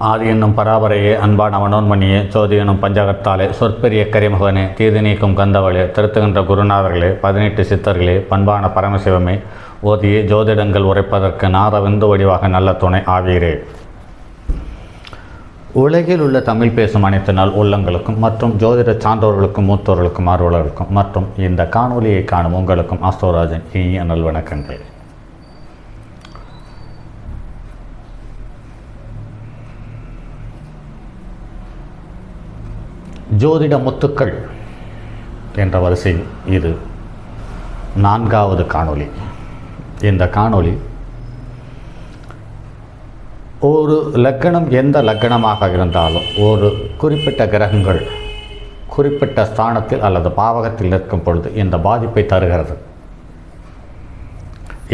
ஆதி என்னும் பராபரையே அன்பான மனோன்மணியே சோதி எனும் பஞ்சகத்தாலே சொற்பெரிய கரிமுகனே தீது நீக்கும் கந்தவளே திருத்துகின்ற குருநாதர்களே 18 சித்தர்களே பண்பான பரமசிவமே ஓதியே ஜோதிடங்கள் உரைப்பதற்கு நாரவிந்து வடிவாக நல்ல துணை ஆவீரே. உலகில் உள்ள தமிழ் பேசும் அனைத்து நாள் உள்ளங்களுக்கும் மற்றும் ஜோதிட சான்றோர்களுக்கும் மூத்தோர்களுக்கும் ஆர்வலர்களுக்கும் மற்றும் இந்த காணொலியை காணும் உங்களுக்கும் ஆஸ்ட்ரோராஜன் இனிய நல்வணக்கங்கள். ஜோதிட முத்துக்கள் என்ற வரிசையில் இது 4வது காணொளி. இந்த காணொளி ஒரு லக்கணம் எந்த லக்கணமாக இருந்தாலும் ஒரு குறிப்பிட்ட கிரகங்கள் குறிப்பிட்ட ஸ்தானத்தில் அல்லது பாவகத்தில் நிற்கும் பொழுது இந்த பாதிப்பை தருகிறது.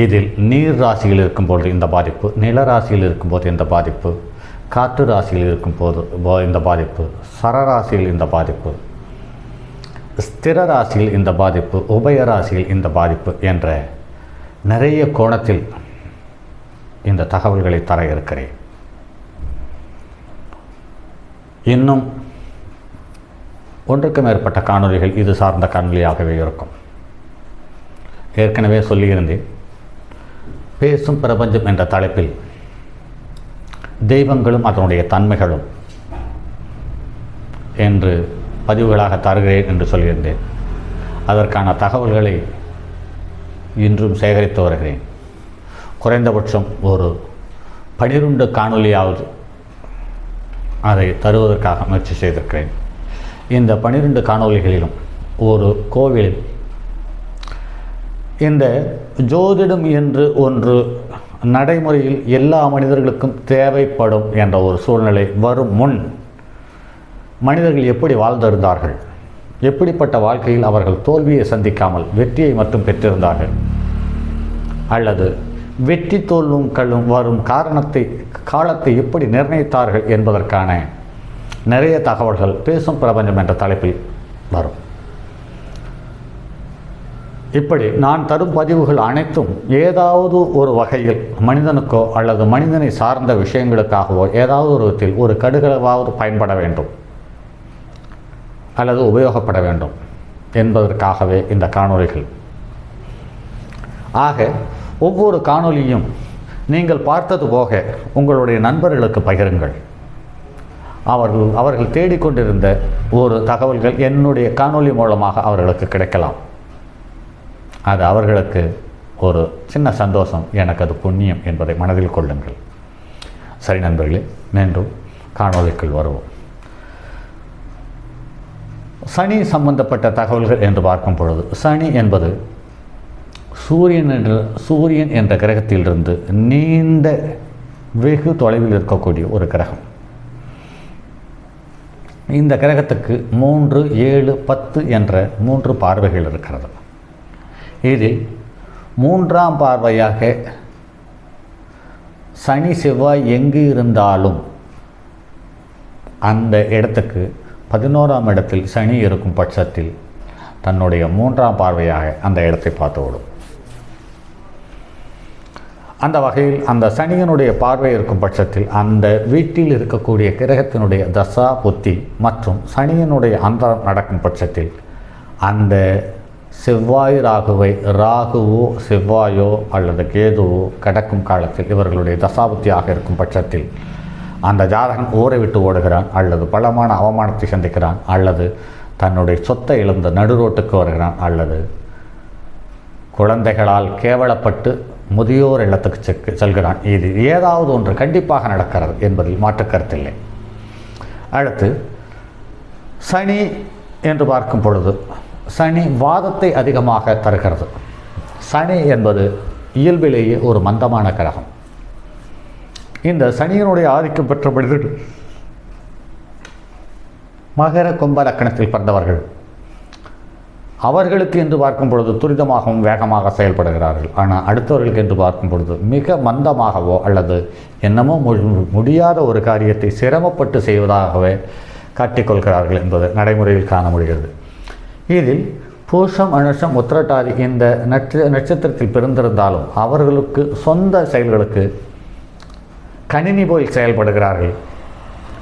இதில் நீர் ராசியில் இருக்கும் பொழுது இந்த பாதிப்பு, நில ராசியில் இருக்கும்போது இந்த பாதிப்பு, காற்று ராசியில் இருக்கும்போது இந்த பாதிப்பு, சரராசியில் இந்த பாதிப்பு, ஸ்திர ராசியில் இந்த பாதிப்பு, உபய ராசியில் இந்த பாதிப்பு என்ற நிறைய கோணத்தில் இந்த தகவல்களை தர இருக்கிறேன். இன்னும் ஒன்றுக்கு மேற்பட்ட காணொலிகள் இது சார்ந்த காணொலியாகவே இருக்கும். ஏற்கனவே சொல்லியிருந்தேன், பேசும் பிரபஞ்சம் என்ற தலைப்பில் தெய்வங்களும் அதனுடைய தன்மைகளும் என்று பதிவுகளாக தருகிறேன் என்று சொல்லியிருந்தேன். அதற்கான தகவல்களை இன்றும் சேகரித்து வருகிறேன். குறைந்தபட்சம் ஒரு 12 காணொலியாவது அதை தருவதற்காக முயற்சி செய்திருக்கிறேன். இந்த 12 காணொலிகளிலும் ஒரு கோவிலில் இந்த ஜோதிடம் என்று ஒன்று நடைமுறையில் எல்லா மனிதர்களுக்கும் தேவைப்படும் என்ற ஒரு சூழ்நிலை வரும் முன் மனிதர்கள் எப்படி வாழ்ந்திருந்தார்கள், எப்படிப்பட்ட வாழ்க்கையில் அவர்கள் தோல்வியை சந்திக்காமல் வெற்றியை மட்டும் பெற்றிருந்தார்கள், அல்லது வெற்றி தோல்வும் வரும் காலத்தை எப்படி நிர்ணயித்தார்கள் என்பதற்கான நிறைய தகவல்கள் பேசும் பிரபஞ்சம் என்ற தலைப்பில் வரும். இப்படி நான் தரும் பதிவுகள் அனைத்தும் ஏதாவது ஒரு வகையில் மனிதனுக்கோ அல்லது மனிதனை சார்ந்த விஷயங்களுக்காகவோ ஏதாவது ஒரு விதத்தில் ஒரு கடுகளவாவது பயன்பட வேண்டும் அல்லது உபயோகப்பட வேண்டும் என்பதற்காகவே இந்த காணொளிகள். ஆக ஒவ்வொரு காணொளியும் நீங்கள் பார்த்தது போக உங்களுடைய நண்பர்களுக்கு பகிருங்கள். அவர்கள் தேடிக்கொண்டிருந்த ஒரு தகவல்கள் என்னுடைய காணொளி மூலமாக அவர்களுக்கு கிடைக்கலாம். அது அவர்களுக்கு ஒரு சின்ன சந்தோஷம், எனக்கு அது புண்ணியம் என்பதை மனதில் கொள்ளுங்கள். சரி நண்பர்களே, மீண்டும் காணொளிக்குள் வருவோம். சனி சம்பந்தப்பட்ட தகவல்கள் என்று பார்க்கும் பொழுது, சனி என்பது சூரியன் என்ற கிரகத்திலிருந்து நீண்ட வெகு தொலைவில் இருக்கக்கூடிய ஒரு கிரகம். இந்த கிரகத்துக்கு 3, 7, 10 என்ற 3 பார்வைகள் இருக்கிறது. இதில் 3ஆம் பார்வையாக சனி செவ்வாய் எங்கு இருந்தாலும் அந்த இடத்துக்கு 11ஆம் இடத்தில் சனி இருக்கும் பட்சத்தில் தன்னுடைய 3ஆம் பார்வையாக அந்த இடத்தை பார்த்துவிடும். அந்த வகையில் அந்த சனியனுடைய பார்வை இருக்கும் பட்சத்தில் அந்த வீட்டில் இருக்கக்கூடிய கிரகத்தினுடைய தசா புத்தி மற்றும் சனியனுடைய அந்தரம் நடக்கும் பட்சத்தில் அந்த செவ்வாய் ராகுவோ செவ்வாயோ அல்லது கேதுவோ கடக்கும் காலத்தில் இவர்களுடைய தசாபுத்தியாக இருக்கும் பட்சத்தில் அந்த ஜாதகன் ஊரை விட்டு ஓடுகிறான், அல்லது பலமான அவமானத்தை சந்திக்கிறான், அல்லது தன்னுடைய சொத்தை இழந்த நடுரோட்டுக்கு வருகிறான், அல்லது குழந்தைகளால் கேவலப்பட்டு முதியோர் இல்லத்துக்கு செல்கிறான். இது ஏதாவது ஒன்று கண்டிப்பாக நடக்கிறது என்பதில் மாற்றுக்கருத்தில்லை. அடுத்து சனி என்று பார்க்கும் பொழுது சனி வாதத்தை அதிகமாக தருகிறது. சனி என்பது இயல்பிலேயே ஒரு மந்தமான கிரகம். இந்த சனியினுடைய ஆதிக்கம் பெற்ற மனிதர்கள் மகர கும்ப லக்கணத்தில் பிறந்தவர்கள் அவர்களுக்கு என்று பார்க்கும் பொழுது துரிதமாகவும் வேகமாக செயல்படுகிறார்கள். ஆனால் அடுத்தவர்களுக்கு என்று பார்க்கும் பொழுது மிக மந்தமாகவோ அல்லது என்னமோ முடியாத ஒரு காரியத்தை சிரமப்பட்டு செய்வதாகவே காட்டிக்கொள்கிறார்கள் என்பது நடைமுறையில் காண முடிகிறது. இதில் பூஷம், அனுஷம், உத்திரட்டாதி இந்த நட்சத்திரத்தில் பிறந்திருந்தாலும் அவர்களுக்கு சொந்த செயல்களுக்கு கணினி போல் செயல்படுகிறார்கள்.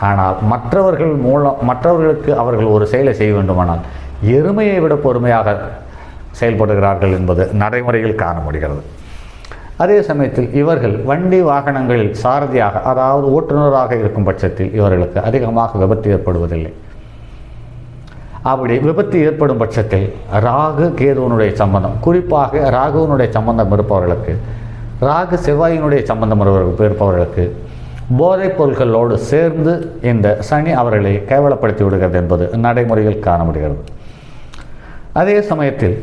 ஆனால் மற்றவர்களுக்கு அவர்கள் ஒரு செயலை செய்ய வேண்டுமானால் எருமையை விட பொறுமையாக செயல்படுகிறார்கள் என்பது நடைமுறையில் காண முடிகிறது. அதே சமயத்தில் இவர்கள் வண்டி வாகனங்களில் சாரதியாக, அதாவது ஓட்டுநராக இருக்கும் பட்சத்தில் இவர்களுக்கு அதிகமாக விபத்து ஏற்படுவதில்லை. அப்படி விபத்து ஏற்படும் பட்சத்தில் ராகு கேதுவனுடைய சம்பந்தம், குறிப்பாக ராகுவனுடைய சம்பந்தம் இருப்பவர்களுக்கு, ராகு செவ்வாயினுடைய சம்பந்தம் இருப்பவர்களுக்கு போதைப் பொருட்களோடு சேர்ந்து இந்த சனி அவர்களை கேவலப்படுத்தி விடுகிறது என்பது நடைமுறையில் காண முடிகிறது. அதே சமயத்தில்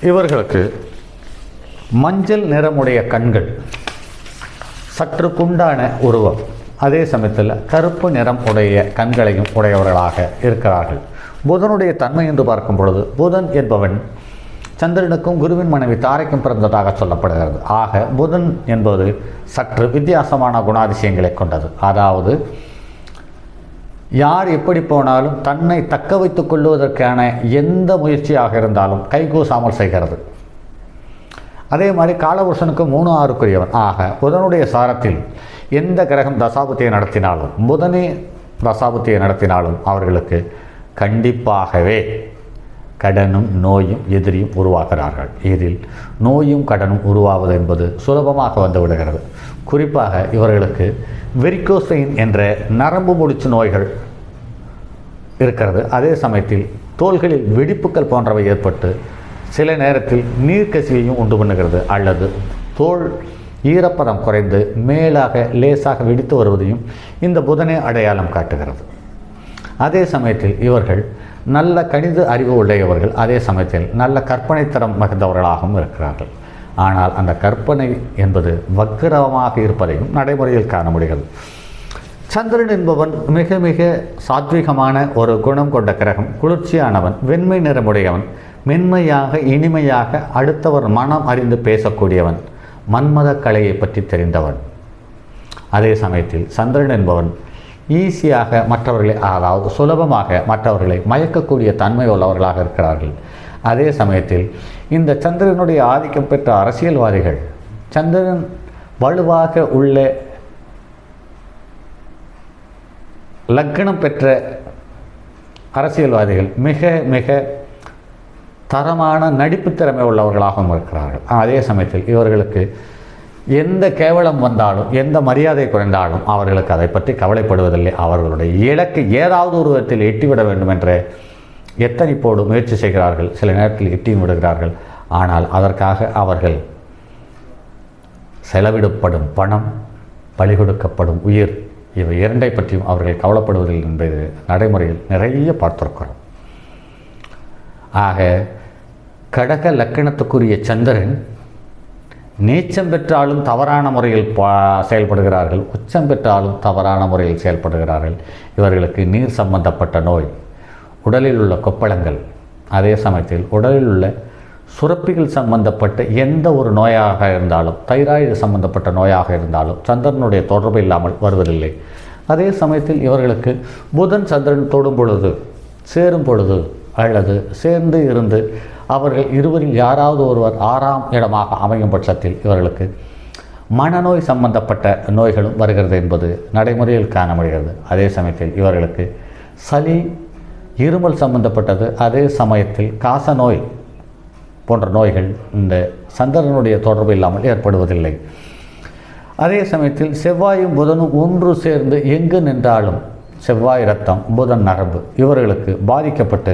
இவர்களுக்கு மஞ்சள் நிறமுடைய கண்கள், சற்று குண்டான உருவம், அதே சமயத்தில் கருப்பு நிறம் உடைய கண்களையும் உடையவர்களாக இருக்கிறார்கள். புதனுடைய தன்மை என்று பார்க்கும் பொழுது புதன் என்பவன் சந்திரனுக்கும் குருவின் மனைவி தாரைக்கும் பிறந்ததாக சொல்லப்படுகிறது. ஆக புதன் என்பது சற்று வித்தியாசமான குணாதிசயங்களை கொண்டது. அதாவது யார் எப்படி போனாலும் தன்னை தக்க வைத்துக் கொள்வதற்கான எந்த முயற்சியாக இருந்தாலும் கைகூசாமல் செய்கிறது. அதே மாதிரி காலபுருஷனுக்கு 3, 6க்குரியவன். ஆக புதனுடைய சாரத்தில் எந்த கிரகம் தசாபுத்தியை நடத்தினாலும், புதனே தசாபுத்தியை நடத்தினாலும் அவர்களுக்கு கண்டிப்பாகவே கடனும் நோயும் எதிரியும் உருவாகிறார்கள். இதில் நோயும் கடனும் உருவாவது என்பது சுலபமாக வந்து விடுகிறது. குறிப்பாக இவர்களுக்கு வெரிகோஸ் என்ற நரம்பு முடிச்சு நோய்கள் இருக்கிறது. அதே சமயத்தில் தோள்களில் வெடிப்புகள் போன்றவை ஏற்பட்டு சில நேரத்தில் நீர்க்கசிவையும் உண்டு பண்ணுகிறது. அல்லது தோல் ஈரப்பதம் குறைந்து மேலாக லேசாக வெடித்து வருவதையும் இந்த புதனே அடையாளம் காட்டுகிறது. அதே சமயத்தில் இவர்கள் நல்ல கணித அறிவு உடையவர்கள், அதே சமயத்தில் நல்ல கற்பனை தரம் மிகுந்தவர்களாகவும் இருக்கிறார்கள். ஆனால் அந்த கற்பனை என்பது வக்கிரமாக இருப்பதையும் நடைமுறையில் காண முடிகிறது. சந்திரன் என்பவன் மிக மிக சாத்விகமான ஒரு குணம் கொண்ட கிரகம், குளிர்ச்சியானவன், வெண்மை நிறமுடையவன், மென்மையாக இனிமையாக அடுத்தவர் மனம் அறிந்து பேசக்கூடியவன், மன்மத கலையை பற்றி தெரிந்தவன். அதே சமயத்தில் சந்திரன் என்பவன் ஈஸியாக மற்றவர்களை, அதாவது சுலபமாக மற்றவர்களை மயக்கக்கூடிய தன்மை உள்ளவர்களாக இருக்கிறார்கள். அதே சமயத்தில் இந்த சந்திரனுடைய ஆதிக்கம் பெற்ற அரசியல்வாதிகள், சந்திரன் வலுவாக உள்ள லக்னம் பெற்ற அரசியல்வாதிகள் மிக மிக தரமான நடிப்பு திறமை உள்ளவர்களாகவும் இருக்கிறார்கள். அதே சமயத்தில் இவர்களுக்கு எந்த கேவலம் வந்தாலும், எந்த மரியாதை குறைந்தாலும் அவர்களுக்கு அதை பற்றி கவலைப்படுவதில்லை. அவர்களுடைய இலக்கு ஏதாவது ஒரு விதத்தில் எட்டிவிட வேண்டும் என்ற எத்தனிப்போடு முயற்சி செய்கிறார்கள். சில நேரத்தில் எட்டியும் விடுகிறார்கள். ஆனால் அதற்காக அவர்கள் செலவிடப்படும் பணம், பலி கொடுக்கப்படும் உயிர், இவை இரண்டை பற்றியும் அவர்கள் கவலைப்படுவதில்லை என்பது நடைமுறையில் நிறைய பார்த்திருக்கிறோம். ஆக கடக லக்கணத்துக்குரிய சந்திரன் நீச்சம் பெற்றாலும் தவறான முறையில் செயல்படுகிறார்கள், உச்சம் பெற்றாலும் தவறான முறையில் செயல்படுகிறார்கள். இவர்களுக்கு நீர் சம்பந்தப்பட்ட நோய், உடலில் உள்ள கொப்பளங்கள், அதே சமயத்தில் உடலில் உள்ள சுரப்பிகள் சம்பந்தப்பட்ட எந்த ஒரு நோயாக இருந்தாலும், தைராய்டு சம்பந்தப்பட்ட நோயாக இருந்தாலும் சந்திரனுடைய தொடர்பு இல்லாமல் வருவதில்லை. அதே சமயத்தில் இவர்களுக்கு புதன் சந்திரன் தொடும் பொழுது, சேரும் பொழுது அல்லது சேர்ந்து இருந்து அவர்கள் இருவரில் யாராவது ஒருவர் 6ஆம் இடமாக அமையும் பட்சத்தில் இவர்களுக்கு மனநோய் சம்பந்தப்பட்ட நோய்களும் வருகிறது என்பது நடைமுறையில் காண முடிகிறது. அதே சமயத்தில் இவர்களுக்கு சளி, இருமல் சம்பந்தப்பட்டது, அதே சமயத்தில் காச நோய் போன்ற நோய்கள் இந்த சந்திரனுடைய தொடர்பு இல்லாமல் ஏற்படுவதில்லை. அதே சமயத்தில் செவ்வாயும் புதனும் ஒன்று சேர்ந்து எங்கு நின்றாலும் செவ்வாய் இரத்தம், புதன் நரம்பு இவர்களுக்கு பாதிக்கப்பட்டு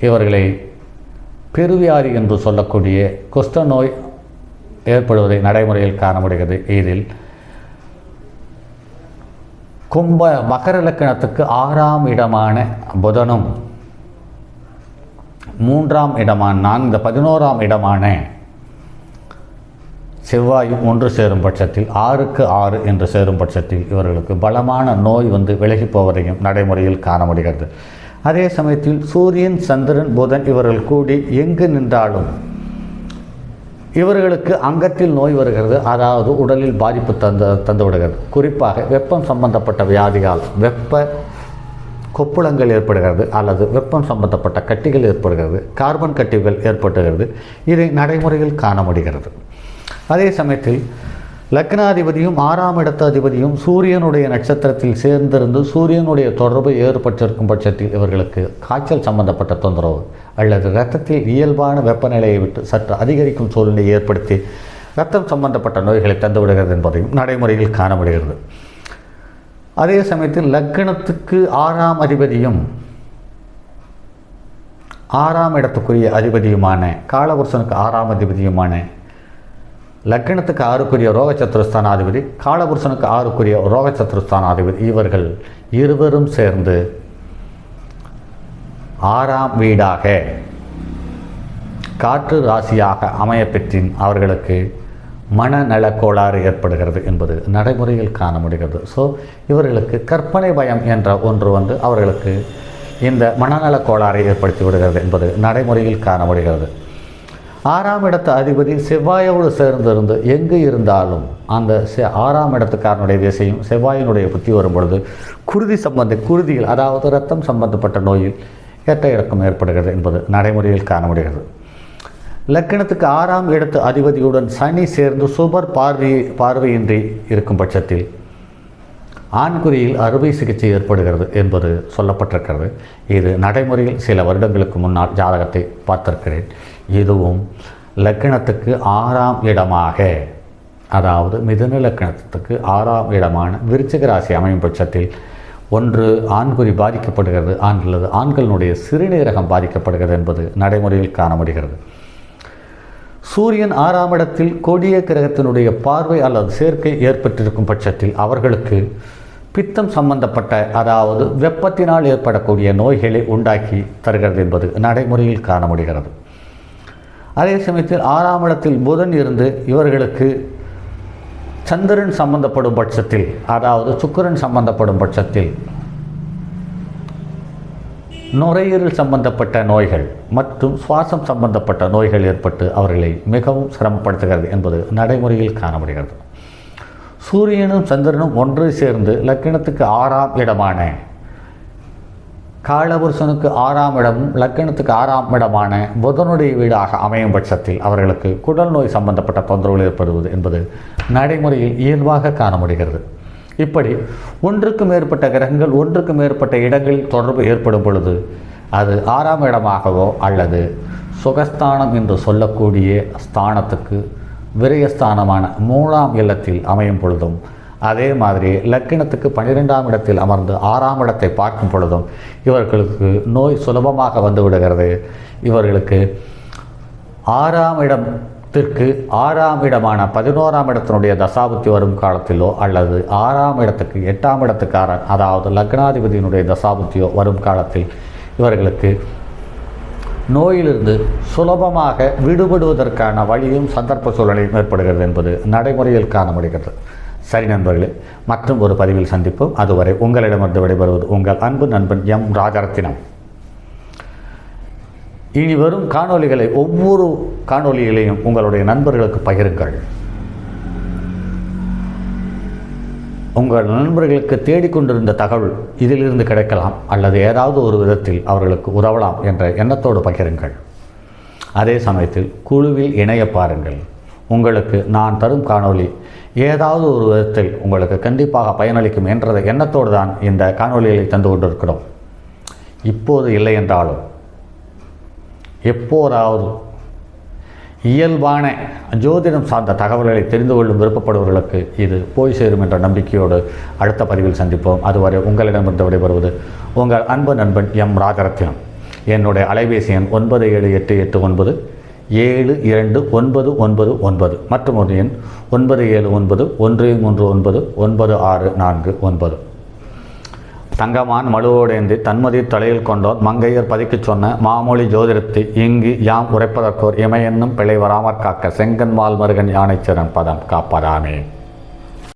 இவர்களை பெருவியாதி என்று சொல்லக்கூடிய குஷ்ட நோய் ஏற்படுவதை நடைமுறையில் காண முடிகிறது. இதில் மகர லக்கணத்துக்கு 6ஆம் இடமான புதனும் 3ஆம் இடமான 11ஆம் இடமான செவ்வாயும் ஒன்று சேரும் பட்சத்தில் 6க்கு 6 என்று சேரும் பட்சத்தில் இவர்களுக்கு பலமான நோய் வந்து விலகி போவதையும் நடைமுறையில் காண முடிகிறது. அதே சமயத்தில் சூரியன், சந்திரன், புதன் இவர்கள் கூடி எங்கு நின்றாலும் இவர்களுக்கு அங்கத்தில் நோய் வருகிறது, அதாவது உடலில் பாதிப்பு தந்து விடுகிறது. குறிப்பாக வெப்பம் சம்பந்தப்பட்ட வியாதியால் வெப்ப கொப்புளங்கள் ஏற்படுகிறது, அல்லது வெப்பம் சம்பந்தப்பட்ட கட்டிகள் ஏற்படுகிறது, கார்பன் கட்டிகள் ஏற்படுகிறது. இதை நடைமுறையில் காண முடிகிறது. அதே சமயத்தில் லக்னாதிபதியும் 6ஆம் இடத்து அதிபதியும் சூரியனுடைய நட்சத்திரத்தில் சேர்ந்திருந்து சூரியனுடைய தொடர்பு ஏற்பட்டிருக்கும் பட்சத்தில் இவர்களுக்கு காய்ச்சல் சம்பந்தப்பட்ட தொந்தரவு அல்லது இரத்தத்தில் இயல்பான வெப்பநிலையை விட்டு சற்று அதிகரிக்கும் சூழ்நிலை ஏற்படுத்தி இரத்தம் சம்பந்தப்பட்ட நோய்களை தந்துவிடுகிறது என்பதையும் நடைமுறையில் காணப்படுகிறது. அதே சமயத்தில் லக்னத்துக்கு 6ஆம் அதிபதியும் 6ஆம் இடத்துக்குரிய அதிபதியுமான காலபுருஷனுக்கு 6ஆம் அதிபதியுமான லக்னத்துக்கு 6க்குரிய ரோகசத்ருஸ்தானாதிபதி காலபுருஷனுக்கு 6க்குரிய ரோகசத்ருஸ்தானாதிபதி இவர்கள் இருவரும் சேர்ந்து 6ஆம் வீடாக காற்று ராசியாக அமையப்பெற்றின் அவர்களுக்கு மனநல கோளாறு ஏற்படுகிறது என்பது நடைமுறையில் காண முடிகிறது. ஸோ இவர்களுக்கு கற்பனை பயம் என்ற ஒன்று அவர்களுக்கு இந்த மனநல கோளாறை ஏற்படுத்தி விடுகிறது என்பது நடைமுறையில் காண முடிகிறது. 6ஆம் இடத்து அதிபதி செவ்வாயோடு சேர்ந்திருந்து எங்கு இருந்தாலும் அந்த 6ஆம் இடத்துக்காரனுடைய திசையும் செவ்வாயினுடைய புத்தி வரும் பொழுது குருதியில் அதாவது இரத்தம் சம்பந்தப்பட்ட நோயில் ஏற்ற இறக்கம் ஏற்படுகிறது என்பது நடைமுறையில் காண முடிகிறது. லக்னத்துக்கு 6ஆம் இடத்து அதிபதியுடன் சனி சேர்ந்து சுபர் பார்வையின்றி இருக்கும் பட்சத்தில் ஆண்குறியில் அறுவை சிகிச்சை ஏற்படுகிறது என்பது சொல்லப்பட்டிருக்கிறது. இது நடைமுறையில் சில வருடங்களுக்கு முன்னால் ஜாதகத்தை பார்த்திருக்கிறேன். இதுவும் லக்னத்துக்கு 6ஆம் இடமாக அதாவது மிதுன லக்னத்துக்கு 6ஆம் இடமான விருச்சிக ராசி அமையும் பட்சத்தில் ஒன்று ஆண்குறி பாதிக்கப்படுகிறது அல்லது ஆண்களுடைய சிறுநீரகம் பாதிக்கப்படுகிறது என்பது நடைமுறையில் காண முடிகிறது. சூரியன் 6ஆம் இடத்தில் கொடிய கிரகத்தினுடைய பார்வை அல்லது சேர்க்கை ஏற்பட்டிருக்கும் பட்சத்தில் அவர்களுக்கு பித்தம் சம்பந்தப்பட்ட அதாவது வெப்பத்தினால் ஏற்படக்கூடிய நோய்களை உண்டாக்கி தருகிறது என்பது நடைமுறையில் காண முடிகிறது. அதே சமயத்தில் 6ஆம் இடத்தில் புதன் இருந்து இவர்களுக்கு சந்திரன் சம்பந்தப்படும் பட்சத்தில் அதாவது சுக்கிரன் சம்பந்தப்படும் பட்சத்தில் நுரையீரல் சம்பந்தப்பட்ட நோய்கள் மற்றும் சுவாசம் சம்பந்தப்பட்ட நோய்கள் ஏற்பட்டு அவர்களை மிகவும் சிரமப்படுத்துகிறது என்பது நடைமுறையில் காண முடிகிறது. சூரியனும் சந்திரனும் ஒன்று சேர்ந்து லக்னத்துக்கு 6ஆம் இடமான காலபுருஷனுக்கு 6ஆம் இடமும் லக்னத்துக்கு 6ஆம் இடமான புதனுடைய வீடாக அமையும் பட்சத்தில் அவர்களுக்கு குடல் நோய் சம்பந்தப்பட்ட தொந்தரவுகள் ஏற்படுவது என்பது நடைமுறையில் இயல்பாக காண முடிகிறது. இப்படி ஒன்றுக்கு மேற்பட்ட கிரகங்கள் ஒன்றுக்கு மேற்பட்ட இடங்களில் தொடர்பு ஏற்படும் பொழுது அது 6ஆம் இடமாகவோ அல்லது சுகஸ்தானம் என்று சொல்லக்கூடிய ஸ்தானத்துக்கு விரயஸ்தானமான 3ஆம் இல்லத்தில் அமையும் பொழுதும் அதே மாதிரி லக்னத்துக்கு 12ஆம் இடத்தில் அமர்ந்து 6ஆம் இடத்தை பார்க்கும் பொழுதும் இவர்களுக்கு நோய் சுலபமாக வந்து விடுகிறது. இவர்களுக்கு 6ஆம் இடத்திற்கு 6ஆம் இடமான 11ஆம் இடத்தினுடைய தசாபுத்தி வரும் காலத்திலோ அல்லது 6ஆம் இடத்துக்கு 8ஆம் இடத்துக்காரன் அதாவது லக்னாதிபதியினுடைய தசாபுத்தியோ வரும் காலத்தில் இவர்களுக்கு நோயிலிருந்து சுலபமாக விடுபடுவதற்கான வழியும் சந்தர்ப்ப சூழலையும் ஏற்படுகிறது என்பது நடைமுறையில் காண முடிகிறது. சரி நண்பர்களே, மற்றும் ஒரு பதிவில் சந்திப்போம். அதுவரை உங்களிடமிருந்து விடைபெறுவது உங்கள் அன்பு நண்பன் எம் ராஜரத்தினம். இனி வரும் காணொளிகளை ஒவ்வொரு காணொளிகளையும் உங்களுடைய நண்பர்களுக்கு பகிருங்கள். உங்கள் நண்பர்களுக்கு தேடிக்கொண்டிருந்த தகவல் இதிலிருந்து கிடைக்கலாம் அல்லது ஏதாவது ஒரு விதத்தில் அவர்களுக்கு உதவலாம் என்ற எண்ணத்தோடு பகிருங்கள். அதே சமயத்தில் குழுவில் இணைய பாருங்கள். உங்களுக்கு நான் தரும் காணொளி ஏதாவது ஒரு விதத்தில் உங்களுக்கு கண்டிப்பாக பயனளிக்கும் என்ற எண்ணத்தோடு தான் இந்த காணொளிகளை தந்து கொண்டிருக்கிறோம். இப்போது இல்லை என்றாலும் எப்போதாவது இயல்பான ஜோதிடம் சார்ந்த தகவல்களை தெரிந்து கொள்ளும் விருப்பப்படுபவர்களுக்கு இது போய் சேரும் என்ற நம்பிக்கையோடு அடுத்த பதிவில் சந்திப்போம். அதுவரை உங்களிடமிருந்து விடைபெறுவது உங்கள் அன்பு நண்பன் எம் ராஜரத்தினம். என்னுடைய அலைபேசி எண் 9788972999 மற்றும் ஒரு எண் 9791399649. தங்கமான் மழுவோடேந்தி தன்மதிர் தலையில் கொண்டோர் மங்கையர் பதிக்குச் சொன்ன மாமொழி ஜோதிடத்தை இங்கு யாம் உரைப்பதற்கோர் இமையென்னும் பிழை வராமற் காக்க செங்கன் மால் மருகன் யானைச்சிறன் பதம் காப்பதாமே.